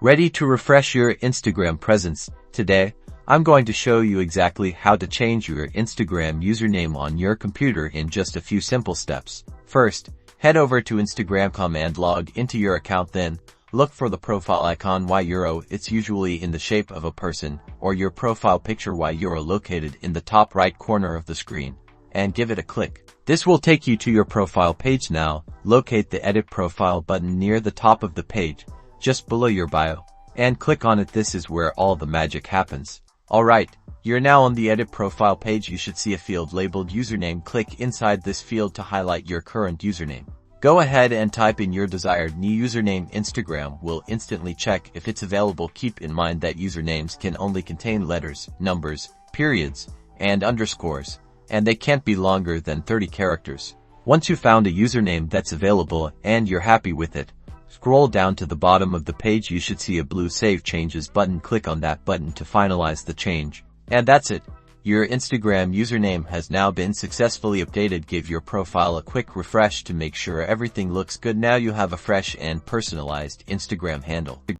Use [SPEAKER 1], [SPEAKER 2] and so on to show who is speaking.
[SPEAKER 1] Ready to refresh your Instagram presence? Today, I'm going to show you exactly how to change your Instagram username on your computer in just a few simple steps. First, head over to Instagram.com and log into your account, then look for the profile icon Y. It's usually in the shape of a person, or your profile picture Y located in the top right corner of the screen, and give it a click. This will take you to your profile page. Now, locate the Edit Profile button near the top of the page, just below your bio, and click on it. This is where all the magic happens. Alright, you're now on the Edit Profile page. You should see a field labeled Username. Click inside this field to highlight your current username. Go ahead and type in your desired new username. Instagram will instantly check if it's available. Keep in mind that usernames can only contain letters, numbers, periods, and underscores, and they can't be longer than 30 characters. Once you found a username that's available and you're happy with it, scroll down to the bottom of the page. You should see a blue Save Changes button. Click on that button to finalize the change. And that's it. Your Instagram username has now been successfully updated. Give your profile a quick refresh to make sure everything looks good. Now you have a fresh and personalized Instagram handle.